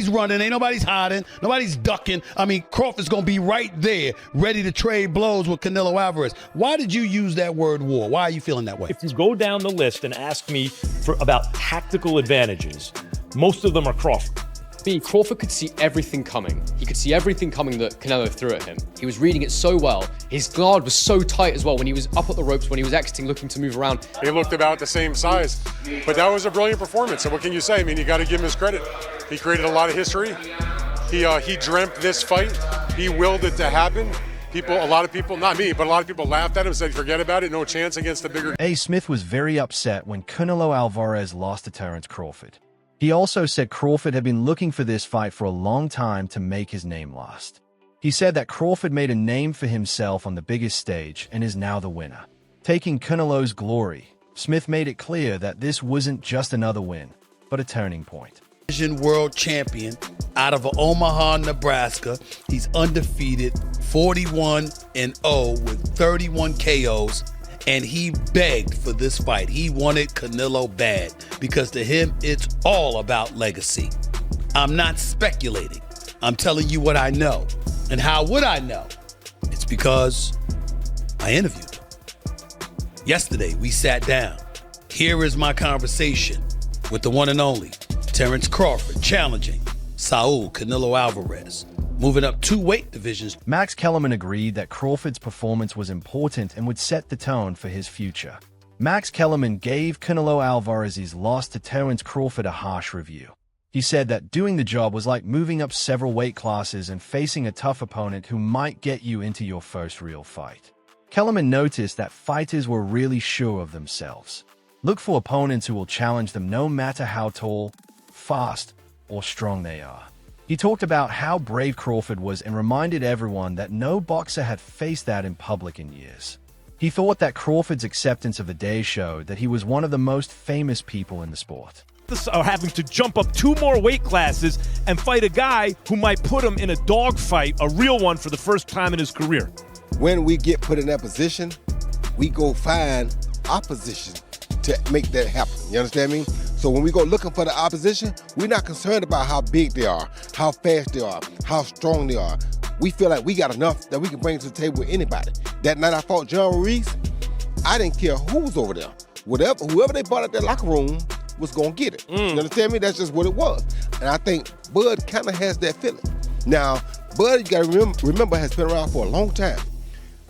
He's running, ain't nobody's hiding, nobody's ducking. I mean, Crawford's going to be right there, ready to trade blows with Canelo Alvarez. Why did you use that word war? Why are you feeling that way? If you go down the list and ask me about tactical advantages, most of them are Crawford. Crawford could see everything coming. He could see everything coming that Canelo threw at him. He was reading it so well. His guard was so tight as well when he was up at the ropes, when he was exiting, looking to move around. They looked about the same size. But that was a brilliant performance. So what can you say? I mean, you got to give him his credit. He created a lot of history. He dreamt this fight. He willed it to happen. A lot of people, not me, but a lot of people laughed at him, said, forget about it, no chance against the bigger... Smith was very upset when Canelo Alvarez lost to Terence Crawford. He also said Crawford had been looking for this fight for a long time to make his name last. He said that Crawford made a name for himself on the biggest stage and is now the winner. Taking Canelo's glory, Smith made it clear that this wasn't just another win, but a turning point. World champion out of Omaha, Nebraska. He's undefeated, 41-0 with 31 KOs. And he begged for this fight. He wanted Canelo bad because to him, it's all about legacy. I'm not speculating. I'm telling you what I know. And how would I know? It's because I interviewed him. Yesterday, we sat down. Here is my conversation with the one and only Terence Crawford challenging Saul Canelo Alvarez, moving up 2 weight divisions. Max Kellerman agreed that Crawford's performance was important and would set the tone for his future. Max Kellerman gave Canelo Alvarez's loss to Terence Crawford a harsh review. He said that doing the job was like moving up several weight classes and facing a tough opponent who might get you into your first real fight. Kellerman noticed that fighters were really sure of themselves. Look for opponents who will challenge them no matter how tall, fast, or strong they are. He talked about how brave Crawford was and reminded everyone that no boxer had faced that in public in years. He thought that Crawford's acceptance of the day showed that he was one of the most famous people in the sport. Are having to jump up 2 more weight classes and fight a guy who might put him in a dogfight, a real one, for the first time in his career. When we get put in that position, we go find opposition to make that happen. You understand me? So when we go looking for the opposition, we're not concerned about how big they are, how fast they are, how strong they are. We feel like we got enough that we can bring to the table with anybody. That night I fought John Ruiz, I didn't care who was over there. Whoever they brought out that locker room was going to get it. You understand me? That's just what it was. And I think Bud kind of has that feeling. Now, Bud, you got to remember, has been around for a long time.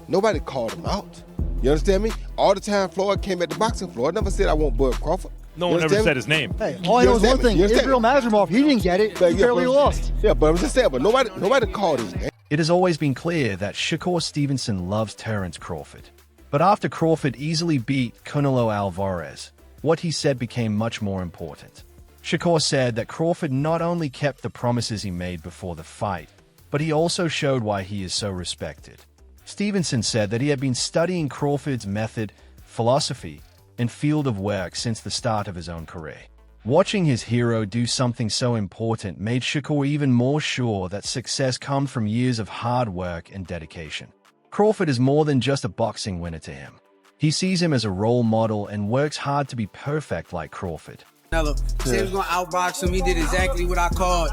Nobody called him out. You understand me? All the time Floyd came at the boxing floor, never said I want Bud Crawford. No one ever said his name. Hey, all I know is one thing. Israel Mazarmov, he didn't get it. He barely lost. Yeah, but I'm just saying, but nobody called his name. It has always been clear that Shakur Stevenson loves Terence Crawford. But after Crawford easily beat Canelo Alvarez, what he said became much more important. Shakur said that Crawford not only kept the promises he made before the fight, but he also showed why he is so respected. Stevenson said that he had been studying Crawford's method, philosophy, and field of work since the start of his own career. Watching his hero do something so important made Shakur even more sure that success comes from years of hard work and dedication. Crawford is more than just a boxing winner to him. He sees him as a role model and works hard to be perfect like Crawford. Canelo said he was going to outbox him. He did exactly what I called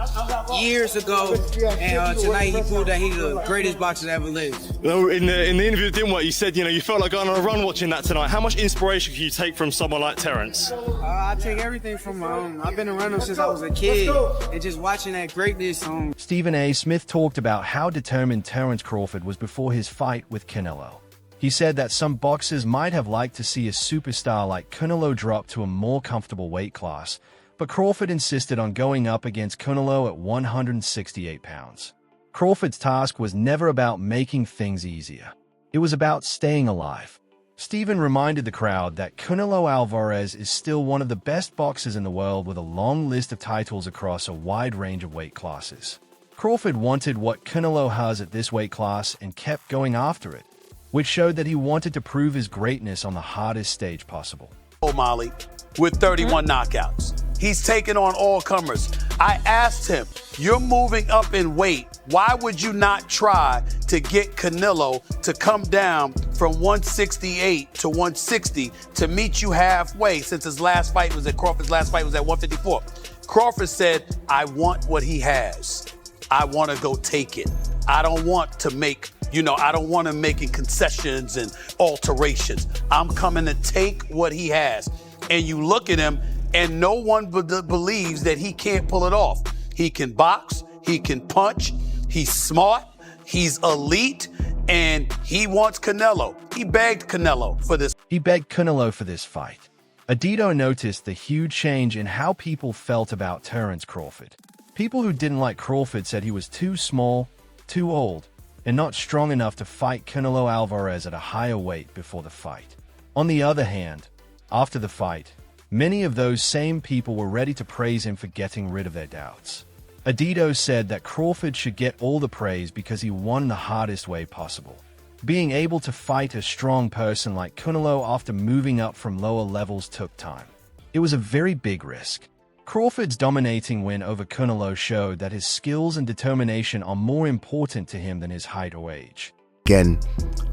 years ago. And tonight he proved that he's the greatest boxer that ever lived. Well, in the interview with Dimwat, you said, you felt like going on a run watching that tonight. How much inspiration can you take from someone like Terence? I take everything from I've been around him since I was a kid. And just watching that greatness. StephenASmith talked about how determined Terence Crawford was before his fight with Canelo. He said that some boxers might have liked to see a superstar like Canelo drop to a more comfortable weight class, but Crawford insisted on going up against Canelo at 168 pounds. Crawford's task was never about making things easier. It was about staying alive. Stephen reminded the crowd that Canelo Alvarez is still one of the best boxers in the world with a long list of titles across a wide range of weight classes. Crawford wanted what Canelo has at this weight class and kept going after it, which showed that he wanted to prove his greatness on the hardest stage possible. O'Malley with 31 knockouts. He's taken on all comers. I asked him, you're moving up in weight. Why would you not try to get Canelo to come down from 168 to 160 to meet you halfway, since his last fight was at Crawford's last fight was at 154? Crawford said, I want what he has. I want to go take it. I don't want to make, I don't want him making concessions and alterations. I'm coming to take what he has. And you look at him, and no one believes that he can't pull it off. He can box, he can punch, he's smart, he's elite, and he wants Canelo. He begged Canelo for this. He begged Canelo for this fight. Adito noticed the huge change in how people felt about Terence Crawford. People who didn't like Crawford said he was too small, too old, and not strong enough to fight CaneloAlvarez at a higher weight before the fight. On the other hand, after the fight, many of those same people were ready to praise him for getting rid of their doubts. Adito said that Crawford should get all the praise because he won the hardest way possible. Being able to fight a strong person like Canelo after moving up from lower levels took time. It was a very big risk. Crawford's dominating win over Canelo showed that his skills and determination are more important to him than his height or age. Again,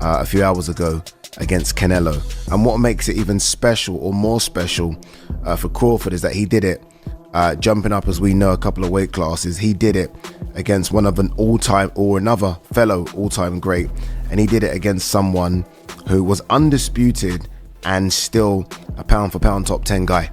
a few hours ago against Canelo. And what makes it even special or more special for Crawford is that he did it jumping up, as we know, a couple of weight classes. He did it against one of an all-time or another fellow all-time great, and he did it against someone who was undisputed and still a pound-for-pound top 10 guy.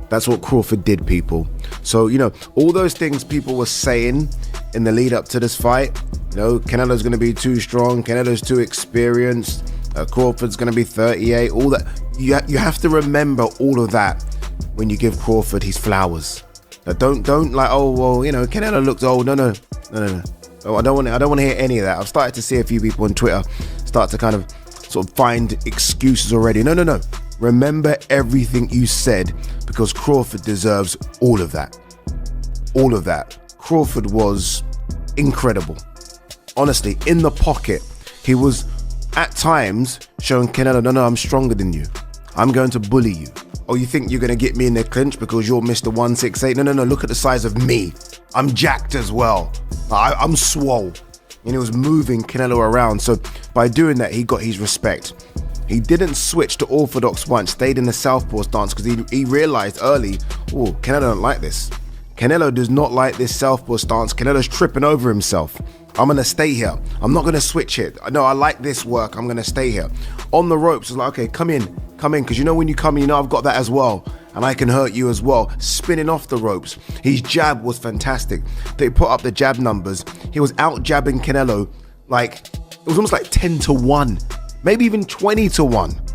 That's what Crawford did, people. So, all those things people were saying in the lead up to this fight, Canelo's going to be too strong, Canelo's too experienced, Crawford's going to be 38, all that. You have to remember all of that when you give Crawford his flowers. Now, don't like, oh, well, Canelo looks old. No. Oh, I don't want to hear any of that. I've started to see a few people on Twitter start to kind of sort of find excuses already. No. Remember everything you said, because Crawford deserves all of that. All of that. Crawford was incredible. Honestly, in the pocket, he was at times showing Canelo, no, I'm stronger than you. I'm going to bully you. Oh, you think you're going to get me in the clinch because you're Mr. 168? No, look at the size of me. I'm jacked as well. I'm swole. And he was moving Canelo around. So by doing that, he got his respect. He didn't switch to orthodox once, stayed in the southpaw stance because he realized early, oh, Canelo don't like this. Canelo does not like this southpaw stance. Canelo's tripping over himself. I'm going to stay here. I'm not going to switch it. No, I like this work. I'm going to stay here. On the ropes, it's like, okay, come in. Because when you come in, I've got that as well. And I can hurt you as well. Spinning off the ropes. His jab was fantastic. They put up the jab numbers. He was out jabbing Canelo it was almost like 10-1. Maybe even 20-1.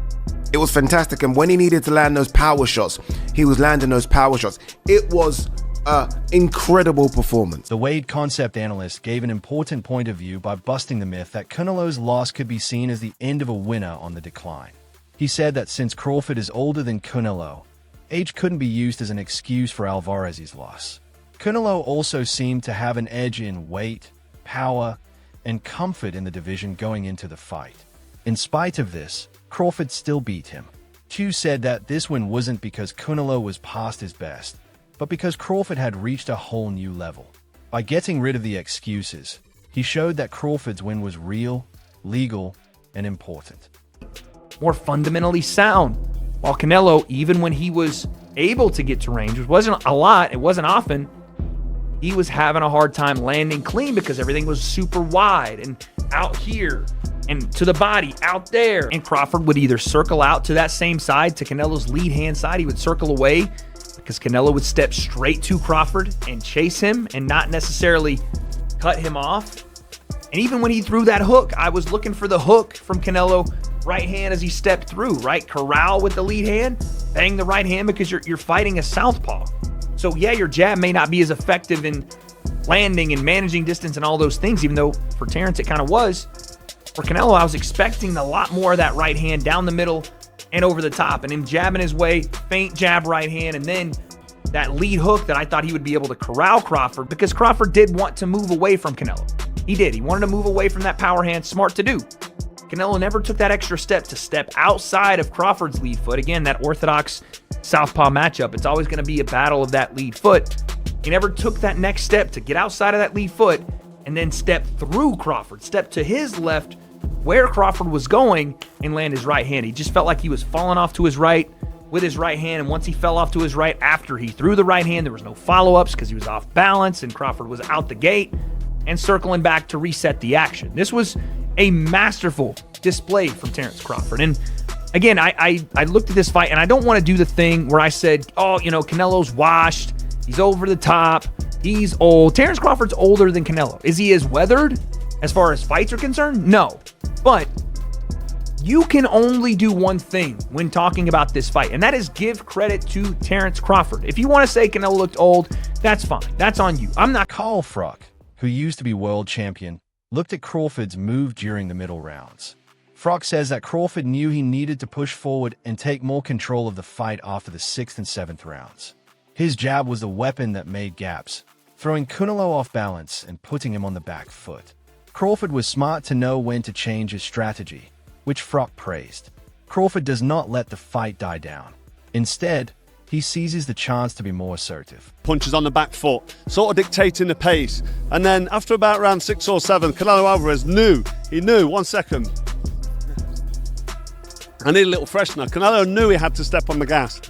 It was fantastic. And when he needed to land those power shots, he was landing those power shots. It was incredible performance. The Wade concept analyst gave an important point of view by busting the myth that Canelo's loss could be seen as the end of a winner on the decline. He said that since Crawford is older than Canelo, age couldn't be used as an excuse for Alvarez's loss. Canelo also seemed to have an edge in weight, power, and comfort in the division going into the fight. In spite of this, Crawford still beat him. Chu said that this win wasn't because Canelo was past his best, but because Crawford had reached a whole new level. By getting rid of the excuses, he showed that Crawford's win was real, legal, and important. More fundamentally sound. While Canelo, even when he was able to get to range, which wasn't a lot, it wasn't often, he was having a hard time landing clean because everything was super wide and out here and to the body out there. And Crawford would either circle out to that same side, to Canelo's lead hand side. He would circle away because Canelo would step straight to Crawford and chase him and not necessarily cut him off. And even when he threw that hook, I was looking for the hook from Canelo right hand as he stepped through, right? Corral with the lead hand, bang the right hand because you're fighting a southpaw. So yeah, your jab may not be as effective in landing and managing distance and all those things, even though for Terence it kind of was. For Canelo, I was expecting a lot more of that right hand down the middle and over the top, and him jabbing his way, feint jab right hand, and then that lead hook that I thought he would be able to corral Crawford, because Crawford did want to move away from Canelo. He did. He wanted to move away from that power hand. Smart to do. Canelo never took that extra step to step outside of Crawford's lead foot. Again, that orthodox southpaw matchup. It's always going to be a battle of that lead foot. He never took that next step to get outside of that lead foot and then step through Crawford, step to his left where Crawford was going and land his right hand. He just felt like he was falling off to his right, with his right hand, and once he fell off to his right after he threw the right hand, there was no follow-ups because he was off balance, and Crawford was out the gate and circling back to reset the action. This was a masterful display from Terence Crawford. And again, I looked at this fight, and I don't want to do the thing where I said, oh, Canelo's washed, he's over the top, he's old. Terence Crawford's older than Canelo. Is he as weathered as far as fights are concerned? No. But you can only do one thing when talking about this fight, and that is give credit to Terence Crawford. If you want to say Canelo looked old, that's fine. That's on you. I'm not. Carl Froch, who used to be world champion, looked at Crawford's move during the middle rounds. Froch says that Crawford knew he needed to push forward and take more control of the fight after the 6th and 7th rounds. His jab was the weapon that made gaps, throwing Canelo off balance and putting him on the back foot. Crawford was smart to know when to change his strategy, which Froch praised. Crawford does not let the fight die down. Instead, he seizes the chance to be more assertive. Punches on the back foot, sort of dictating the pace. And then after about round 6 or 7, CaneloAlvarez knew, 1 second. I need a little freshener. Canelo knew he had to step on the gas.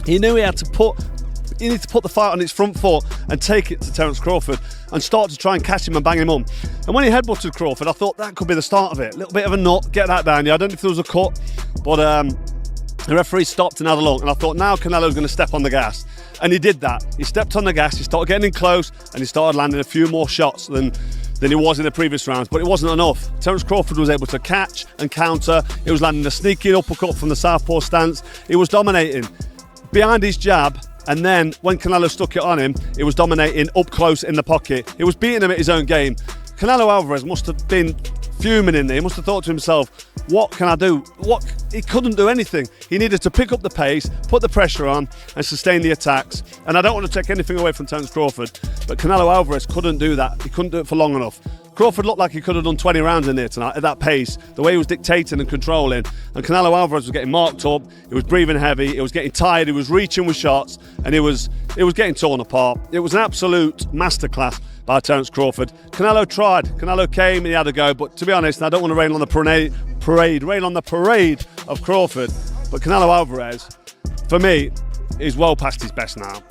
He knew he needed to put the fight on its front foot and take it to Terence Crawford and start to try and catch him and bang him on. And when he headbutted Crawford, I thought that could be the start of it. A little bit of a nut, get that down. Yeah, I don't know if there was a cut, but the referee stopped and had a look, and I thought, now Canelo's going to step on the gas. And he did that. He stepped on the gas, he started getting in close, and he started landing a few more shots than he was in the previous rounds, but it wasn't enough. Terence Crawford was able to catch and counter. He was landing a sneaky uppercut from the southpaw stance. He was dominating behind his jab, and then when Canelo stuck it on him, he was dominating up close in the pocket. He was beating him at his own game. CaneloAlvarez must have been fuming in there. He must have thought to himself, what can I do? He couldn't do anything. He needed to pick up the pace, put the pressure on, and sustain the attacks. And I don't want to take anything away from Terence Crawford, but CaneloAlvarez couldn't do that. He couldn't do it for long enough. Crawford looked like he could have done 20 rounds in there tonight at that pace, the way he was dictating and controlling. And CaneloAlvarez was getting marked up, he was breathing heavy, he was getting tired, he was reaching with shots, and he was getting torn apart. It was an absolute masterclass by Terence Crawford. Canelo tried, Canelo came and he had a go, but to be honest, I don't want to rain on the parade of Crawford, but CaneloAlvarez, for me, is well past his best now.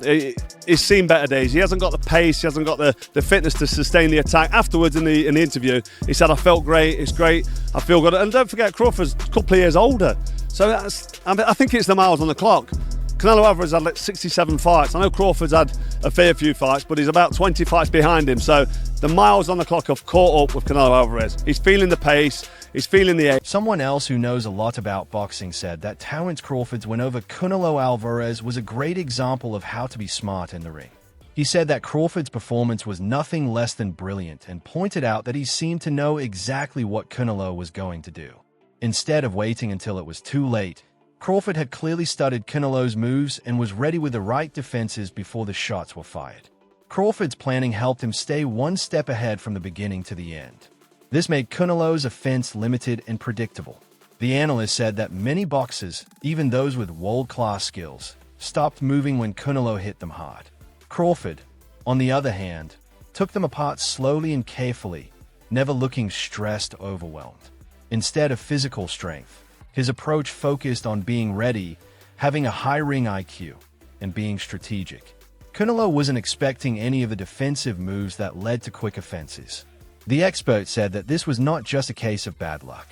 He's seen better days. He hasn't got the pace, he hasn't got the fitness to sustain the attack. Afterwards in the interview, he said, I felt great, it's great, I feel good. And don't forget, Crawford's a couple of years older. So I think it's the miles on the clock. CaneloAlvarez had like 67 fights. I know Crawford's had a fair few fights, but he's about 20 fights behind him. So the miles on the clock have caught up with CaneloAlvarez. He's feeling the pace, he's feeling the edge. Someone else who knows a lot about boxing said that Terence Crawford's win over CaneloAlvarez was a great example of how to be smart in the ring. He said that Crawford's performance was nothing less than brilliant and pointed out that he seemed to know exactly what Canelo was going to do. Instead of waiting until it was too late, Crawford had clearly studied Canelo's moves and was ready with the right defenses before the shots were fired. Crawford's planning helped him stay one step ahead from the beginning to the end. This made Canelo's offense limited and predictable. The analyst said that many boxers, even those with world-class skills, stopped moving when Canelo hit them hard. Crawford, on the other hand, took them apart slowly and carefully, never looking stressed or overwhelmed. Instead of physical strength, his approach focused on being ready, having a high ring IQ, and being strategic. Canelo wasn't expecting any of the defensive moves that led to quick offenses. The expert said that this was not just a case of bad luck.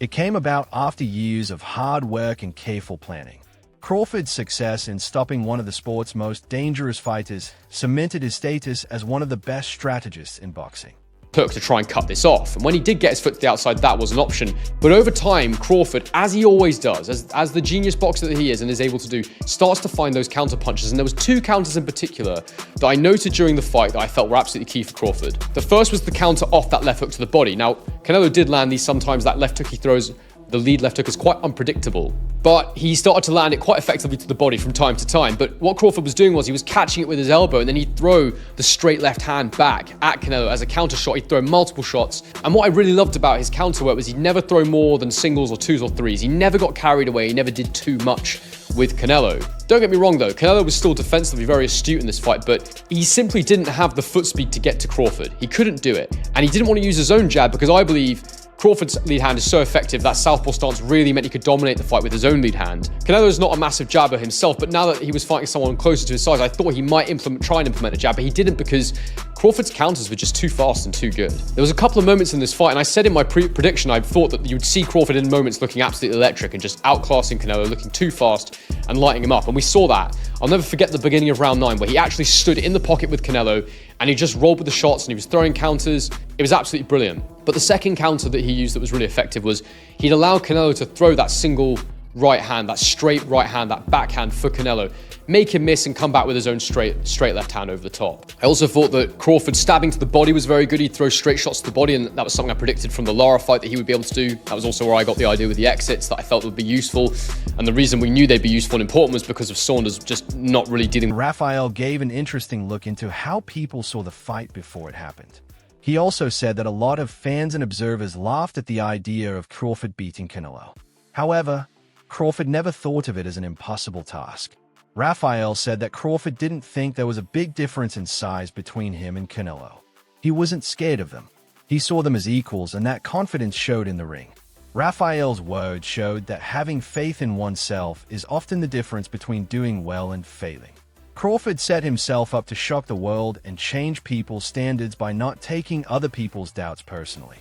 It came about after years of hard work and careful planning. Crawford's success in stopping one of the sport's most dangerous fighters cemented his status as one of the best strategists in boxing. Took to try and cut this off, and when he did get his foot to the outside, that was an option. But over time, Crawford, as he always does, as the genius boxer that he is and is able to do, starts to find those counter punches. And there was two counters in particular that I noted during the fight that I felt were absolutely key for Crawford. The first was the counter off that left hook to the body. Now, Canelo did land these sometimes. That left hook he throws, the lead left hook, is quite unpredictable, but he started to land it quite effectively to the body from time to time. But what Crawford was doing was he was catching it with his elbow, and then he'd throw the straight left hand back at Canelo as a counter shot. He'd throw multiple shots, and what I really loved about his counter work was he'd never throw more than singles or twos or threes. He never got carried away, he never did too much with Canelo. Don't get me wrong though, Canelo was still defensively very astute in this fight, but he simply didn't have the foot speed to get to Crawford. He couldn't do it, and he didn't want to use his own jab because I believe Crawford's lead hand is so effective that southpaw stance really meant he could dominate the fight with his own lead hand. Canelo's not a massive jabber himself, but now that he was fighting someone closer to his size, I thought he might try and implement a jab, but he didn't because Crawford's counters were just too fast and too good. There was a couple of moments in this fight, and I said in my prediction I thought that you would see Crawford in moments looking absolutely electric and just outclassing Canelo, looking too fast and lighting him up, and we saw that. I'll never forget the beginning of round 9 where he actually stood in the pocket with Canelo and he just rolled with the shots and he was throwing counters. It was absolutely brilliant. But the second counter that he used that was really effective was he'd allow Canelo to throw that single right hand, that straight right hand, that backhand for Canelo, make him miss and come back with his own straight left hand over the top. I also thought that Crawford stabbing to the body was very good. He'd throw straight shots to the body, and that was something I predicted from the Lara fight that he would be able to do. That was also where I got the idea with the exits that I felt would be useful. And the reason we knew they'd be useful and important was because of Saunders just not really dealing. Rafael gave an interesting look into how people saw the fight before it happened. He also said that a lot of fans and observers laughed at the idea of Crawford beating Canelo. However, Crawford never thought of it as an impossible task. Rafael said that Crawford didn't think there was a big difference in size between him and Canelo. He wasn't scared of them. He saw them as equals, and that confidence showed in the ring. Rafael's words showed that having faith in oneself is often the difference between doing well and failing. Crawford set himself up to shock the world and change people's standards by not taking other people's doubts personally.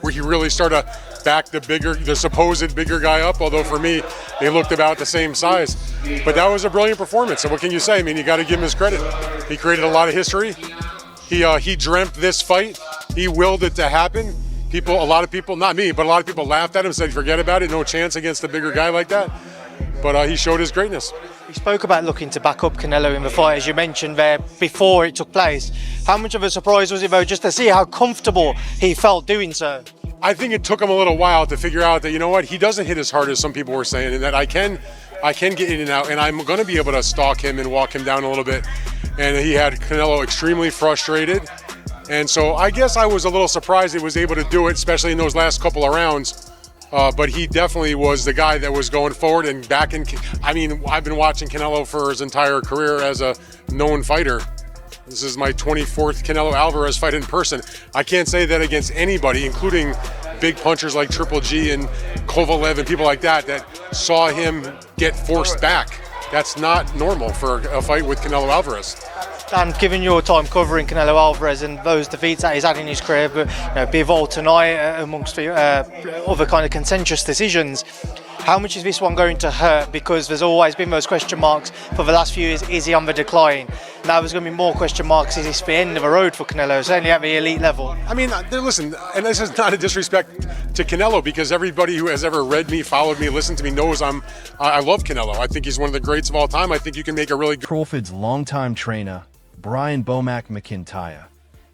Where he really started to back the supposed bigger guy up, although for me, they looked about the same size. But that was a brilliant performance, and what can you say? I mean, you got to give him his credit. He created a lot of history. He dreamt this fight. He willed it to happen. A lot of people, not me, but a lot of people laughed at him, said forget about it, no chance against a bigger guy like that. But he showed his greatness. He spoke about looking to back up Canelo in the fight, as you mentioned there, before it took place. How much of a surprise was it, though, just to see how comfortable he felt doing so? I think it took him a little while to figure out that, you know what, he doesn't hit as hard as some people were saying, and that I can get in and out, and I'm going to be able to stalk him and walk him down a little bit. And he had Canelo extremely frustrated. And so I guess I was a little surprised he was able to do it, especially in those last couple of rounds. But he definitely was the guy that was going forward and back in. I mean, I've been watching Canelo for his entire career as a known fighter. This is my 24th CaneloAlvarez fight in person. I can't say that against anybody, including big punchers like Triple G and Kovalev and people like that saw him get forced back. That's not normal for a fight with Canelo And given your time covering Canelo Alvarez and those defeats that he's had in his career, but be involved tonight amongst other kind of contentious decisions, how much is this one going to hurt? Because there's always been those question marks for the last few years. Is he on the decline? Now there's going to be more question marks. Is this the end of the road for Canelo, certainly at the elite level? I mean, listen, and this is not a disrespect to Canelo, because everybody who has ever read me, followed me, listened to me knows I love Canelo. I think he's one of the greats of all time. I think you can make a really good... Crawford's longtime trainer, Brian Bomac McIntyre,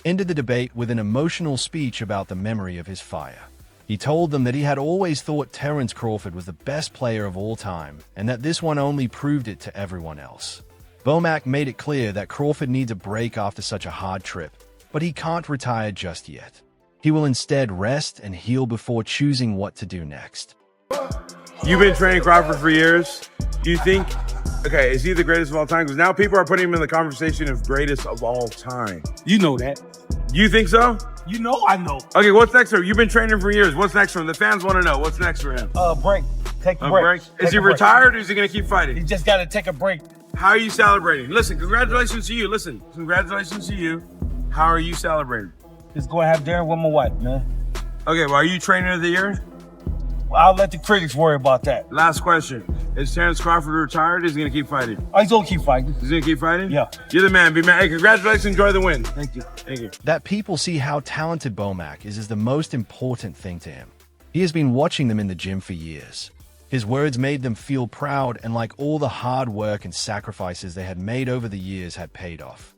ended the debate with an emotional speech about the memory of his fire. He told them that he had always thought Terence Crawford was the best player of all time, and that this one only proved it to everyone else. Bomac made it clear that Crawford needs a break after such a hard trip, but he can't retire just yet. He will instead rest and heal before choosing what to do next. You've been training Crawford for years. Do you think, okay, is he the greatest of all time? Because now people are putting him in the conversation of greatest of all time. You know that. You think so? You know I know. Okay, what's next for him? You've been training for years. What's next for him? The fans want to know. What's next for him? Break. Take a break. Is he retired or is he going to keep fighting? He just got to take a break. How are you celebrating? Listen, congratulations to you. Listen, congratulations to you. How are you celebrating? Just go and have dinner with my wife, man. Okay, well, are you trainer of the year? Well, I'll let the critics worry about that. Last question. Is Terence Crawford retired or is he going to keep fighting? Oh, he's going to keep fighting. He's going to keep fighting? Yeah. You're the man. Be man. Hey, congratulations. Enjoy the win. Thank you. Thank you. That people see how talented Bomac is the most important thing to him. He has been watching them in the gym for years. His words made them feel proud, and like all the hard work and sacrifices they had made over the years had paid off.